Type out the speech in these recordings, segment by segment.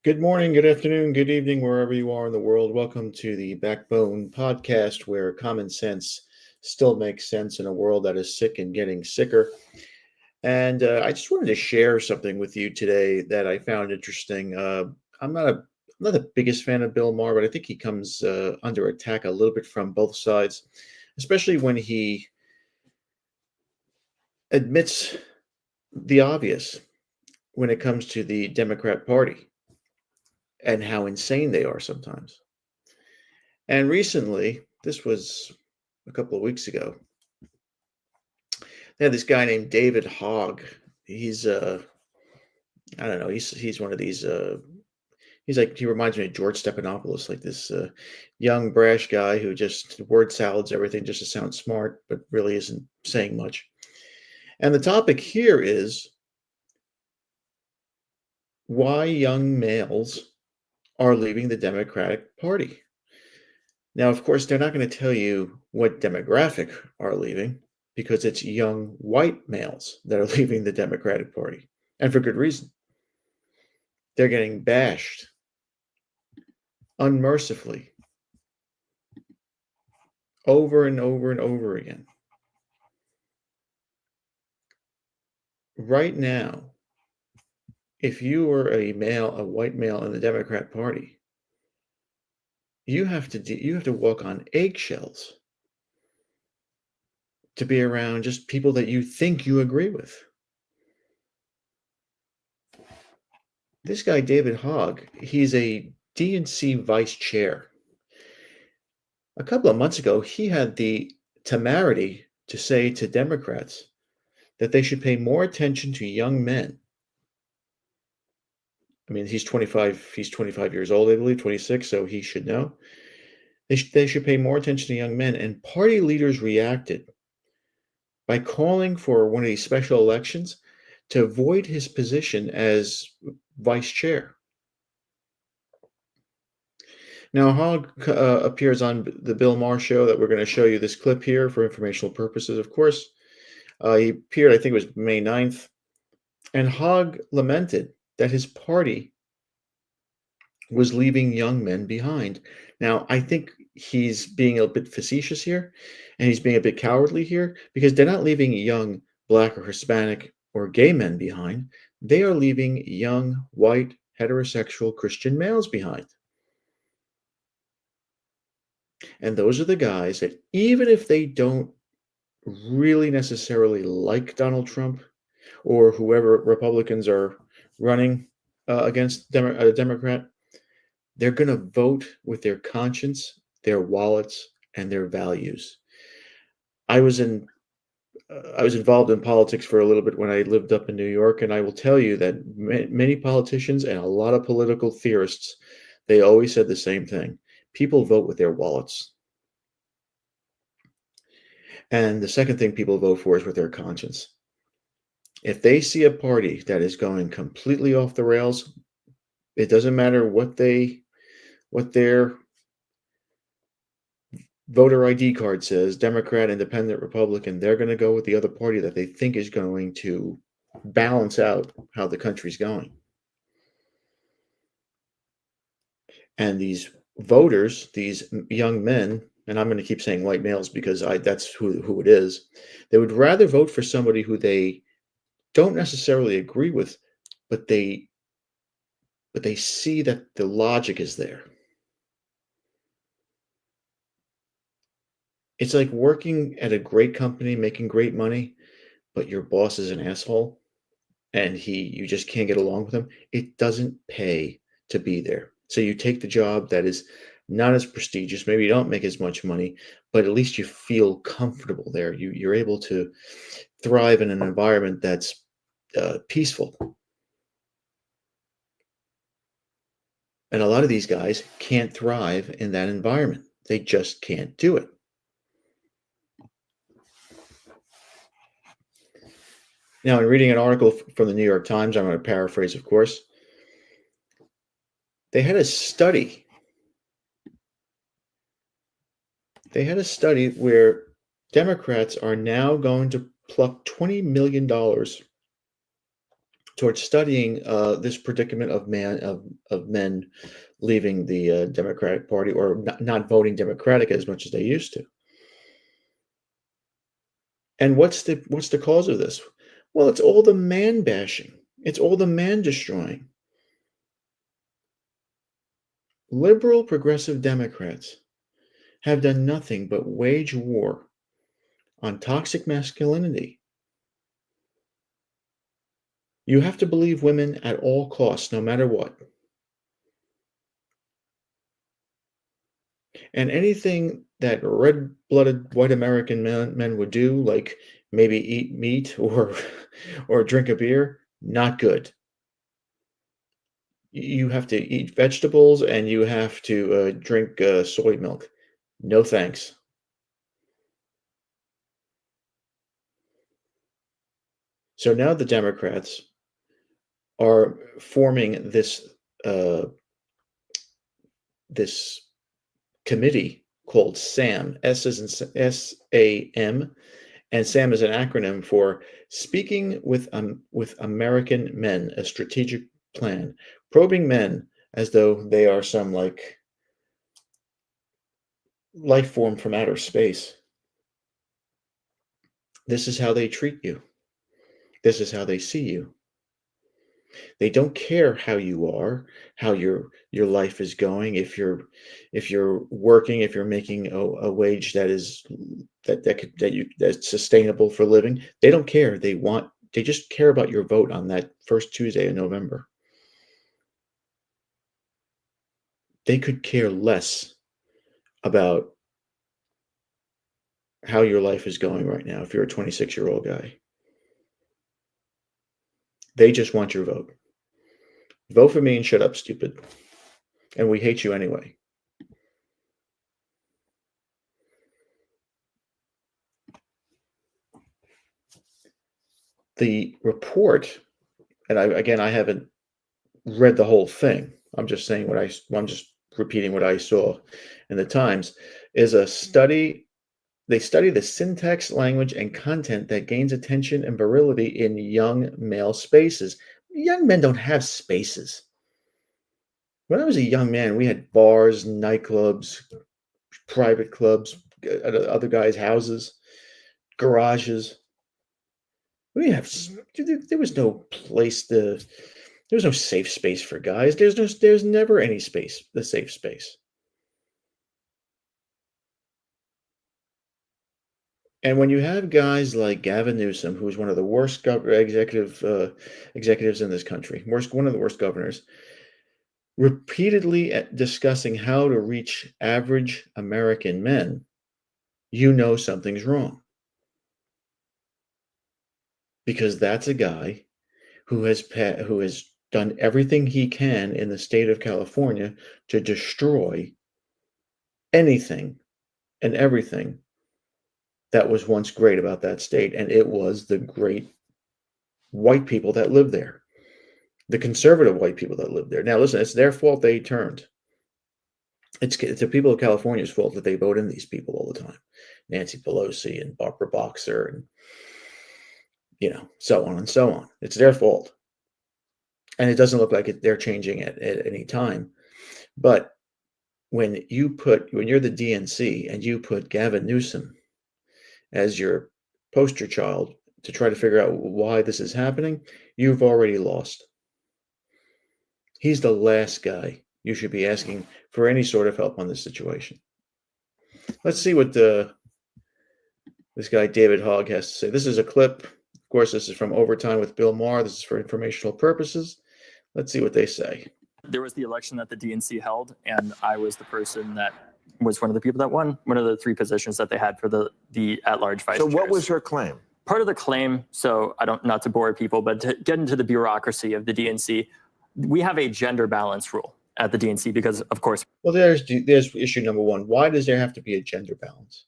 Good morning, good afternoon, good evening, wherever you are in the world. Welcome to the Backbone podcast, where common sense still makes sense in a world that is sick and getting sicker. And I just wanted to share something with you today that I found interesting. I'm not the biggest fan of Bill Maher, but I think he comes under attack a little bit from both sides, especially when he admits the obvious when it comes to the Democrat Party and how insane they are sometimes. And recently, this was a couple of weeks ago, they had this guy named David Hogg. He's I don't know, he's one of these he's like he reminds me of George Stephanopoulos, like this young brash guy who just word salads everything just to sound smart, but really isn't saying much. And the topic here is why young males are leaving the Democratic Party. Now, of course, they're not going to tell you what demographic are leaving because it's young white males that are leaving the Democratic Party. And for good reason. They're getting bashed unmercifully over and over and over again. Right now, if you were a white male in the Democrat Party, you have to walk on eggshells to be around just people that you think you agree with. This guy, David Hogg, he's a DNC vice chair. A couple of months ago, he had the temerity to say to Democrats that they should pay more attention to young men. I mean, he's 25 years old, I believe, 26, so he should know. They should pay more attention to young men. And party leaders reacted by calling for one of these special elections to avoid his position as vice chair. Now, Hogg appears on the Bill Maher show that we're going to show you this clip here for informational purposes, of course. He appeared, I think it was May 9th, and Hogg lamented that his party was leaving young men behind. Now, I think he's being a bit facetious here, and he's being a bit cowardly here because they're not leaving young Black or Hispanic or gay men behind. They are leaving young, white, heterosexual Christian males behind. And those are the guys that, even if they don't really necessarily like Donald Trump or whoever Republicans are running against a Democrat, they're going to vote with their conscience, their wallets, and their values. I was in I was involved in politics for a little bit when I lived up in New York, and I will tell you that many politicians and a lot of political theorists, they always said the same thing. People vote with their wallets. And the second thing people vote for is with their conscience. If they see a party that is going completely off the rails, it doesn't matter what their voter ID card says, Democrat, Independent, Republican, they're going to go with the other party that they think is going to balance out how the country's going. And these voters, these young men, and I'm going to keep saying white males because that's who it is, they would rather vote for somebody who they don't necessarily agree with, but they see that the logic is there. It's like working at a great company, making great money, but your boss is an asshole and you just can't get along with him. It doesn't pay to be there. So you take the job that is not as prestigious. Maybe you don't make as much money, but at least you feel comfortable there. You're able to thrive in an environment that's peaceful. And a lot of these guys can't thrive in that environment. They just can't do it. Now, in reading an article from the New York Times, I'm going to paraphrase, of course, they had a study. They had a study where Democrats are now going to pluck $20 million towards studying this predicament of men leaving the Democratic Party or not voting Democratic as much as they used to. And what's the cause of this? Well, it's all the man bashing. It's all the man destroying. Liberal progressive Democrats have done nothing but wage war on toxic masculinity. You have to believe women at all costs, no matter what. And anything that red-blooded white American men would do, like maybe eat meat or or drink a beer, not good. You have to eat vegetables and you have to drink soy milk. No thanks. So now the Democrats are forming uh, this committee called SAM. SAM, and SAM is an acronym for Speaking with American Men, a Strategic Plan, probing men as though they are some like life form from outer space. This is how they treat you. This is how they see you. They don't care how you are, how your life is going, if you're working, if you're making a wage that is that could that you that's sustainable for living. They don't care. They just care about your vote on that first Tuesday in November. They could care less about how your life is going right now if you're a 26-year-old guy. They just want your vote. Vote for me and shut up, stupid. And we hate you anyway. The report, and I haven't read the whole thing. I'm just saying I'm just repeating what I saw in the Times, is a study. They study the syntax, language, and content that gains attention and virility in young male spaces. Young men don't have spaces. When I was a young man, we had bars, nightclubs, private clubs, at other guys' houses, garages. We didn't have. There was no place to. There was no safe space for guys. There's never any space, the safe space. And when you have guys like Gavin Newsom, who's one of the worst executives in this country, one of the worst governors, repeatedly discussing how to reach average American men, you know something's wrong. Because that's a guy who has done everything he can in the state of California to destroy anything and everything that was once great about that state, and it was the great white people that lived there, the conservative white people that lived there. Now, listen, it's their fault they turned. It's the people of California's fault that they vote in these people all the time. Nancy Pelosi and Barbara Boxer and, so on and so on. It's their fault. And it doesn't look like they're changing it at any time. But when you're the DNC and you put Gavin Newsom as your poster child to try to figure out why this is happening, you've already lost. He's the last guy you should be asking for any sort of help on this situation. Let's see what this guy David Hogg has to say. This is a clip. Of course, this is from Overtime with Bill Maher. This is for informational purposes. Let's see what they say. There was the election that the DNC held, and I was the person that was one of the people that won one of the three positions that they had for the at-large vice chairs. So what was your claim? Part of the claim, so not to bore people, but to get into the bureaucracy of the DNC, we have a gender balance rule at the DNC because, of course. Well, there's issue number one. Why does there have to be a gender balance?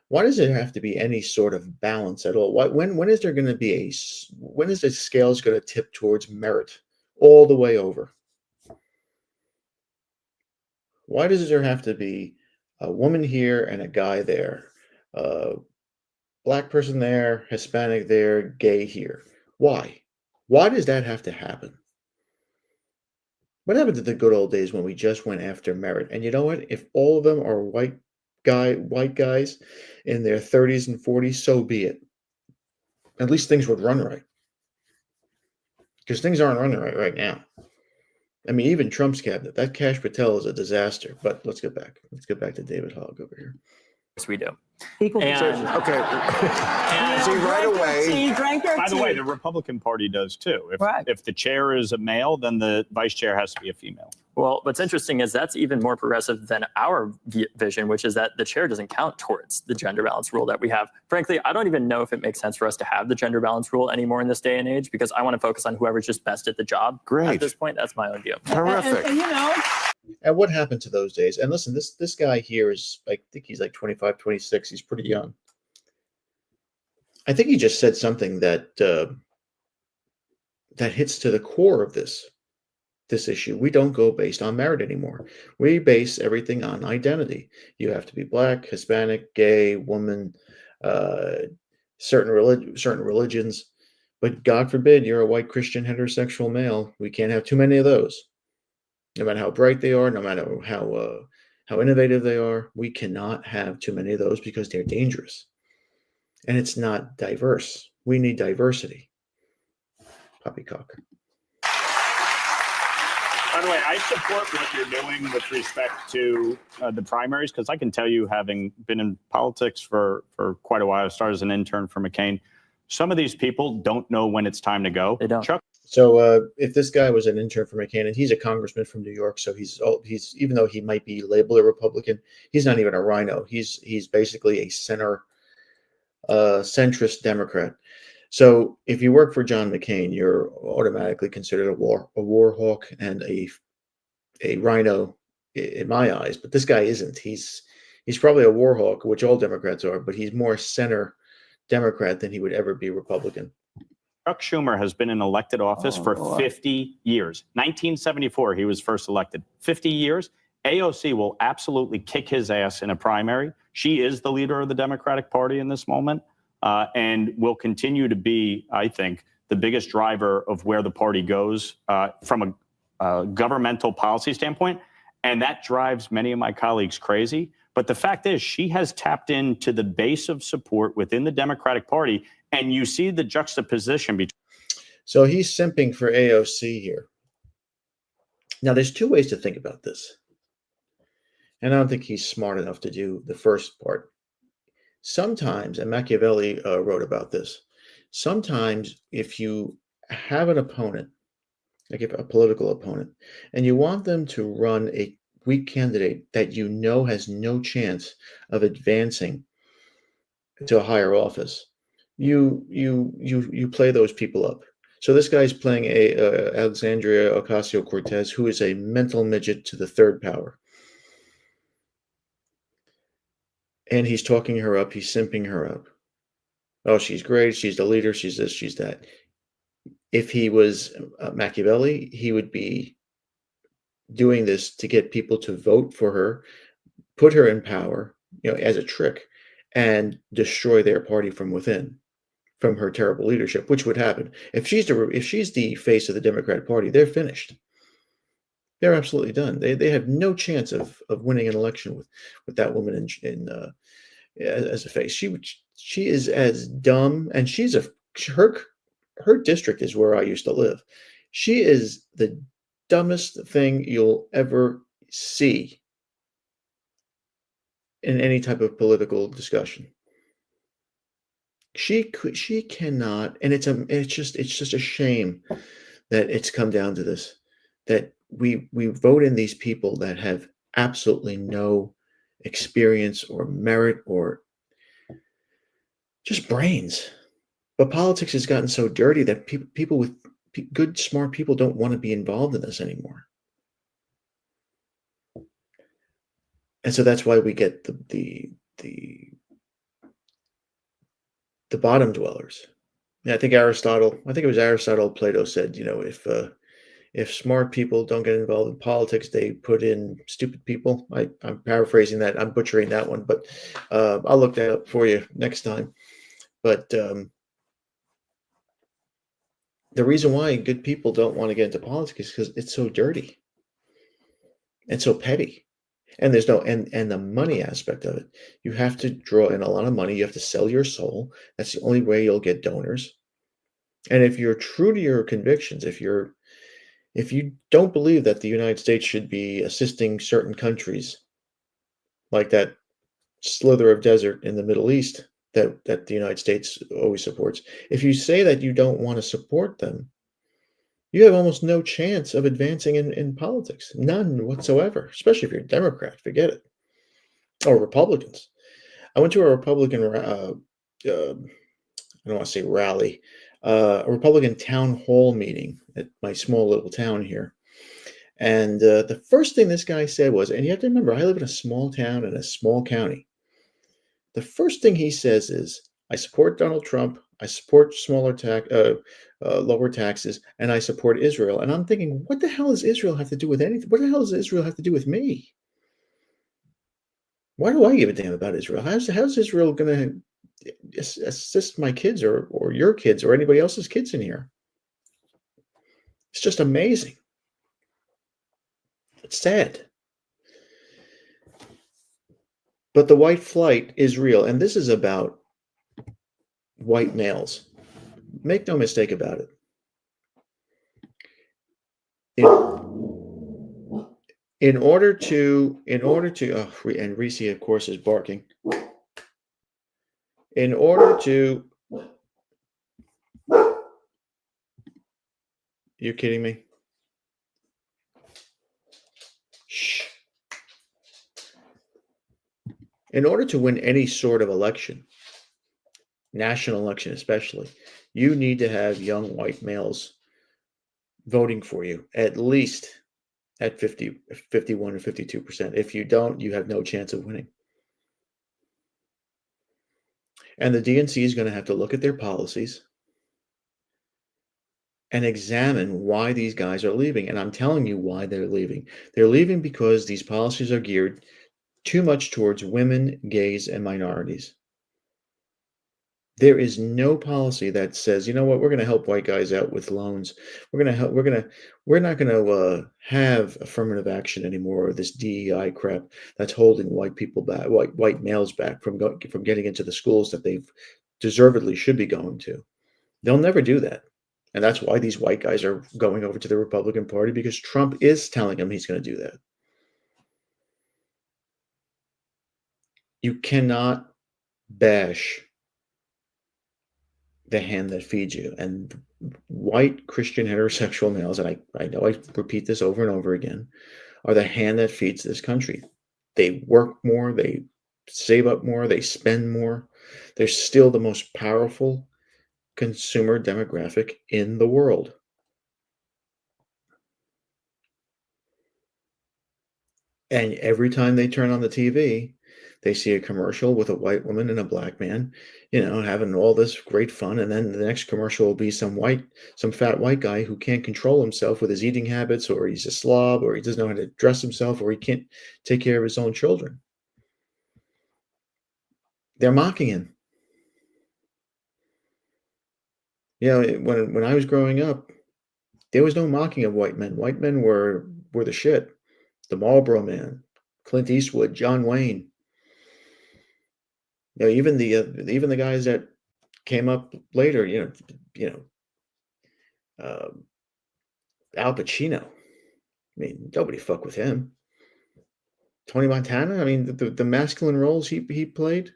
Why does there have to be any sort of balance at all? When is there going to be when is the scales going to tip towards merit all the way over? Why does there have to be a woman here and a guy there? Black person there, Hispanic there, gay here. Why? Why does that have to happen? What happened to the good old days when we just went after merit? And you know what? If all of them are white guys in their 30s and 40s, so be it. At least things would run right. Because things aren't running right now. I mean, even Trump's cabinet, that Kash Patel is a disaster. But let's get back. Let's get back to David Hogg over here. Yes, we do. Equal And- protection. Okay. See, right away. By the way, the Republican Party does too. Right. If the chair is a male, then the vice chair has to be a female. Well, what's interesting is that's even more progressive than our vision, which is that the chair doesn't count towards the gender balance rule that we have. Frankly, I don't even know if it makes sense for us to have the gender balance rule anymore in this day and age, because I want to focus on whoever's just best at the job. Great. At this point, that's my own view. Terrific. And, you know, And what happened to those days? And listen, this guy here is, I think he's like 25, 26. He's pretty young. I think he just said something that that hits to the core of this issue. We don't go based on merit anymore. We base everything on identity. You have to be black, Hispanic, gay, woman, certain religions. But God forbid you're a white Christian heterosexual male. We can't have too many of those. No matter how bright they are, no matter how innovative they are, we cannot have too many of those because they're dangerous. And it's not diverse. We need diversity. Poppycock. By the way, I support what you're doing with respect to the primaries, because I can tell you, having been in politics for quite a while, I started as an intern for McCain. Some of these people don't know when it's time to go. They don't. Chuck So if this guy was an intern for McCain, and he's a congressman from New York, so he's even though he might be labeled a Republican, he's not even a rhino. He's basically a centrist Democrat. So if you work for John McCain, you're automatically considered a war hawk and a rhino in my eyes. But this guy isn't. He's probably a war hawk, which all Democrats are, but he's more center Democrat than he would ever be Republican. Chuck Schumer has been in elected office for 50 years. 1974, he was first elected. 50 years. AOC will absolutely kick his ass in a primary. She is the leader of the Democratic Party in this moment, and will continue to be, I think, the biggest driver of where the party goes from a governmental policy standpoint. And that drives many of my colleagues crazy. But the fact is, she has tapped into the base of support within the Democratic Party. And you see the juxtaposition between. So he's simping for AOC here. Now, there's two ways to think about this. And I don't think he's smart enough to do the first part. Sometimes, and Machiavelli wrote about this, sometimes if you have an opponent, like a political opponent, and you want them to run a weak candidate that you know has no chance of advancing to a higher office, you play those people up. So this guy's playing Alexandria Ocasio-Cortez, who is a mental midget to the third power. And he's talking her up. He's simping her up. Oh, she's great. She's the leader. She's this, she's that. If he was Machiavelli, he would be doing this to get people to vote for her, put her in power, as a trick, and destroy their party from within, from her terrible leadership, which would happen. If she's the face of the Democratic Party, they're finished. They're absolutely done. They have no chance of winning an election with that woman as a face. She is as dumb, and her district is where I used to live. She is the dumbest thing you'll ever see in any type of political discussion. She cannot, and it's just a shame that it's come down to this, that we vote in these people that have absolutely no experience or merit or just brains. But politics has gotten so dirty that people with good, smart people don't want to be involved in this anymore. And so that's why we get the bottom dwellers. And I think it was Aristotle, Plato said, if smart people don't get involved in politics, they put in stupid people. I'm paraphrasing that. I'm butchering that one, but I'll look that up for you next time. But The reason why good people don't want to get into politics is because it's so dirty and so petty. And there's no and the money aspect of it. You have to draw in a lot of money. You have to sell your soul. That's the only way you'll get donors. And if you're true to your convictions, if you don't believe that the United States should be assisting certain countries like that slither of desert in the Middle East that the United States always supports, if you say that you don't want to support them, you have almost no chance of advancing in politics. None whatsoever, especially if you're a Democrat. Forget it. Or Republicans. I went to a Republican, I don't want to say rally, a Republican town hall meeting at my small little town here. And the first thing this guy said was, and you have to remember, I live in a small town in a small county. The first thing he says is, I support Donald Trump, I support lower taxes, and I support Israel. And I'm thinking, what the hell does Israel have to do with anything? What the hell does Israel have to do with me? Why do I give a damn about Israel? How's Israel going to assist my kids or your kids or anybody else's kids in here? It's just amazing. It's sad. But the white flight is real, and this is about white males. Make no mistake about it. In order to, and Reese, of course, is barking. In order to, you're kidding me? Shh. In order to win any sort of election, national election especially, you need to have young white males voting for you, at least at 51 or 52%. If you don't, you have no chance of winning. And the DNC is going to have to look at their policies and examine why these guys are leaving. And I'm telling you why they're leaving. They're leaving because these policies are geared too much towards women, gays, and minorities. There is no policy that says, you know what, we're going to help white guys out with loans. We're not going to have affirmative action anymore, or this DEI crap that's holding white people back, white males back from getting into the schools that they've deservedly should be going to. They'll never do that. And that's why these white guys are going over to the Republican Party, because Trump is telling them he's going to do that. You cannot bash the hand that feeds you. And white Christian heterosexual males, and I know I repeat this over and over again, are the hand that feeds this country. They work more, they save up more, they spend more. They're still the most powerful consumer demographic in the world. And every time they turn on the TV, they see a commercial with a white woman and a black man, having all this great fun. And then the next commercial will be some fat white guy who can't control himself with his eating habits, or he's a slob, or he doesn't know how to dress himself, or he can't take care of his own children. They're mocking him. When I was growing up, there was no mocking of white men. White men were the shit. The Marlboro Man, Clint Eastwood, John Wayne. Even the guys that came up later, Al Pacino. I mean, nobody fuck with him. Tony Montana. I mean, the masculine roles he played.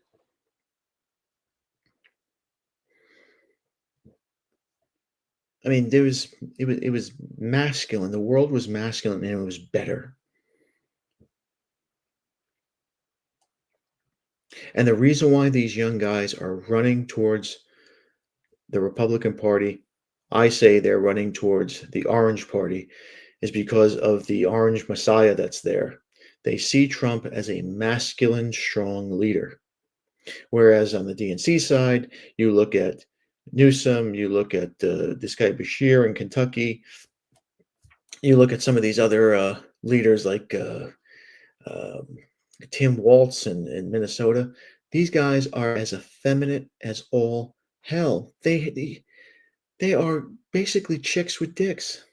I mean, it was masculine. The world was masculine, and it was better. And the reason why these young guys are running towards the Republican Party, I say they're running towards the Orange Party, is because of the orange messiah that's there. They see Trump as a masculine, strong leader. Whereas on the DNC side, you look at Newsom, you look at this guy Bashir in Kentucky, you look at some of these other leaders like Tim Walz in Minnesota. These guys are as effeminate as all hell. They They are basically chicks with dicks.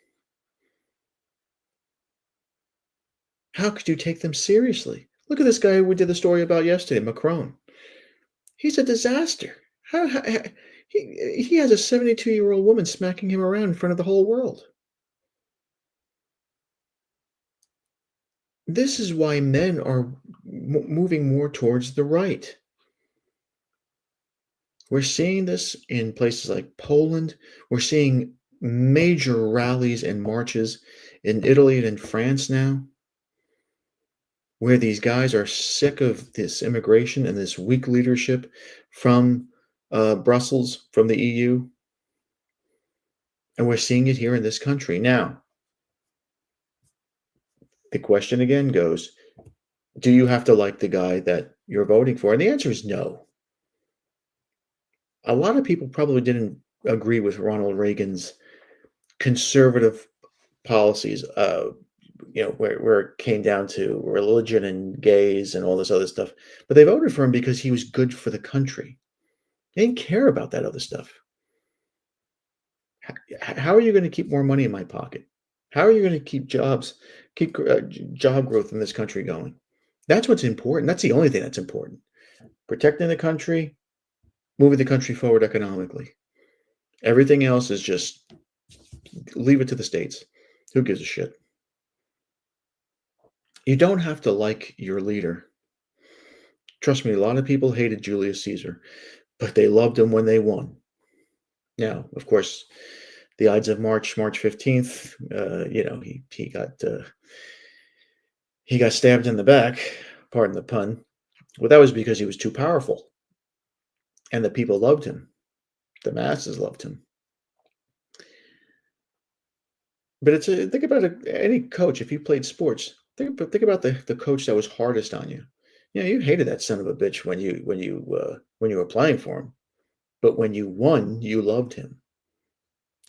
How could you take them seriously? Look at this guy we did the story about yesterday, Macron. He's a disaster. He has a 72-year-old woman smacking him around in front of the whole world. This is why men are moving more towards the right. We're seeing this in places like Poland. We're seeing major rallies and marches in Italy and in France now, where these guys are sick of this immigration and this weak leadership from Brussels, from the EU. And we're seeing it here in this country. Now, the question again goes, do you have to like the guy that you're voting for? And the answer is no. A lot of people probably didn't agree with Ronald Reagan's conservative policies, where it came down to religion and gays and all this other stuff. But they voted for him because he was good for the country. They didn't care about that other stuff. How are you going to keep more money in my pocket? How are you going to keep job growth in this country going? That's what's important. That's the only thing that's important. Protecting the country, moving the country forward economically. Everything else is just leave it to the states. Who gives a shit? You don't have to like your leader. Trust me, a lot of people hated Julius Caesar, but they loved him when they won. Now, of course, the Ides of March 15th, he got stabbed in the back, pardon the pun. Well, that was because he was too powerful. And the people loved him. The masses loved him. But think about any coach. If you played sports, think about the coach that was hardest on you. You hated that son of a bitch when you were playing for him. But when you won, you loved him.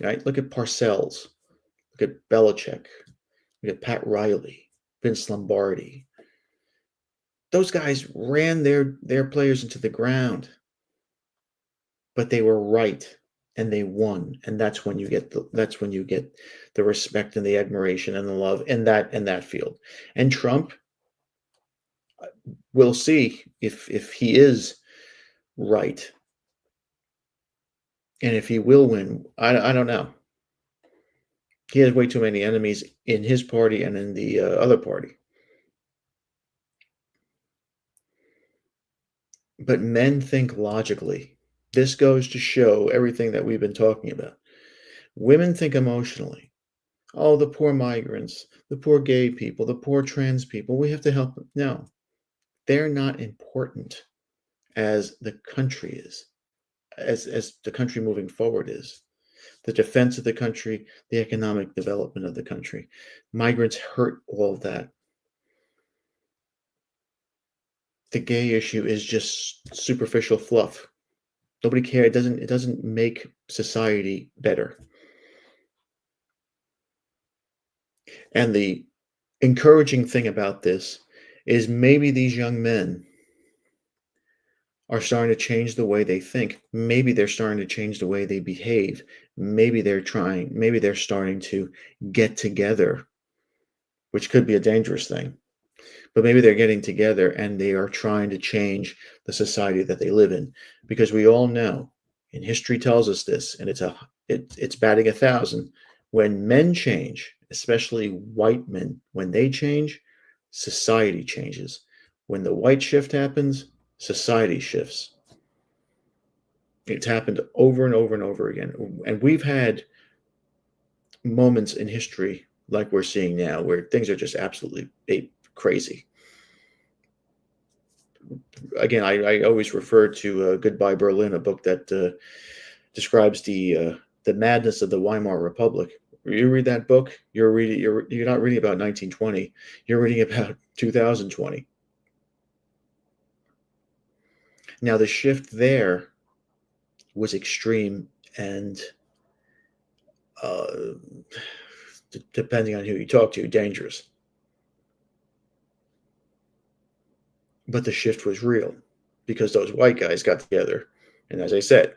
Right? Look at Parcells. Look at Belichick. Look at Pat Riley, Vince Lombardi. Those guys ran their players into the ground. But they were right, and they won, and that's when you get the respect and the admiration and the love in that field. And Trump, we'll see if he is right, and if he will win. I don't know. He has way too many enemies in his party and in the other party. But men think logically. This goes to show everything that we've been talking about. Women think emotionally. Oh, the poor migrants, the poor gay people, the poor trans people, we have to help them. No, they're not important as the country is, as the country moving forward is. The defense of the country, the economic development of the country. Migrants hurt all of that. The gay issue is just superficial fluff. Nobody cares. It doesn't make society better. And the encouraging thing about this is maybe these young men are starting to change the way they think. Maybe they're starting to change the way they behave. Maybe they're starting to get together, which could be a dangerous thing. But maybe they're getting together and they are trying to change the society that they live in. Because we all know, and history tells us this, and it's batting 1,000. When men change, especially white men, when they change, society changes. When the white shift happens, society shifts. It's happened over and over and over again. And we've had moments in history like we're seeing now where things are just absolutely crazy. Again, I always refer to Goodbye Berlin, a book that describes the madness of the Weimar Republic. You read that book, you're not reading about 1920, you're reading about 2020. Now, the shift there was extreme and, depending on who you talk to, dangerous. But the shift was real because those white guys got together. And as I said,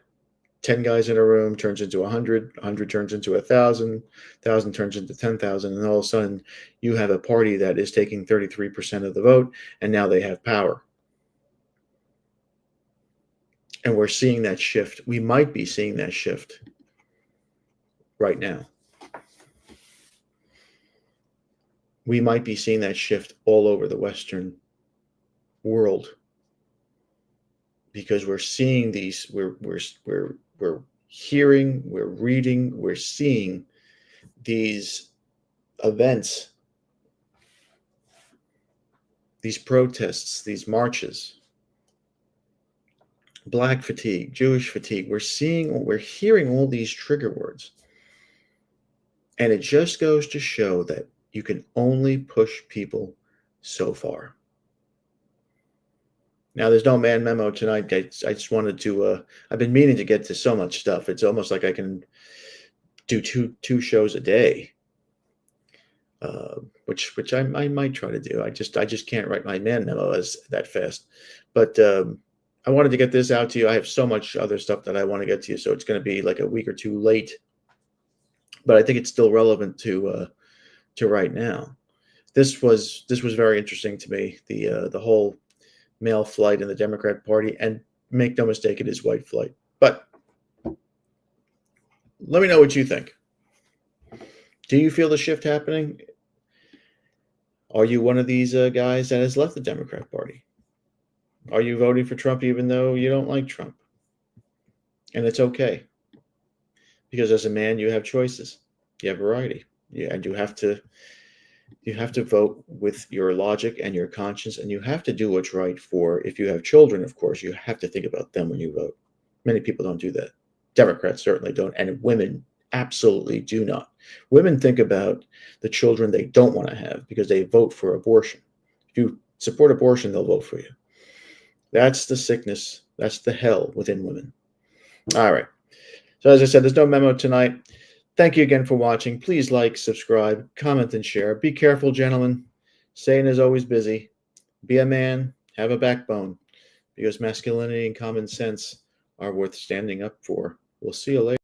10 guys in a room turns into 100, 100 turns into 1,000, 1,000 turns into 10,000, and all of a sudden you have a party that is taking 33% of the vote, and now they have power. And we're seeing that shift. We might be seeing that shift right now. We might be seeing that shift all over the Western world, because we're seeing these, we're hearing, we're reading, we're seeing these events, these protests, these marches, Black fatigue, Jewish fatigue. We're hearing all these trigger words. And it just goes to show that you can only push people so far. Now, there's no man memo tonight. I just wanted to, I've been meaning to get to so much stuff. It's almost like I can do two shows a day, which I might try to do. I just can't write my man memo as that fast. But I wanted to get this out to you. I have so much other stuff that I want to get to you, so it's going to be like a week or two late. But I think it's still relevant to right now. This was very interesting to me. The whole male flight in the Democrat Party, and make no mistake, it is white flight. But let me know what you think. Do you feel the shift happening? Are you one of these guys that has left the Democrat Party? Are you voting for Trump even though you don't like Trump? And it's okay, because as a man, you have choices. You have variety. Yeah, and you have to vote with your logic and your conscience, and you have to do what's right for, if you have children, of course, you have to think about them when you vote. Many people don't do that. Democrats certainly don't, and women absolutely do not. Women think about the children they don't want to have because they vote for abortion. If you support abortion, they'll vote for you. That's the sickness. That's the hell within women. All right. So as I said, there's no memo tonight. Thank you again for watching. Please like, subscribe, comment, and share. Be careful, gentlemen. Satan is always busy. Be a man. Have a backbone, because masculinity and common sense are worth standing up for. We'll see you later.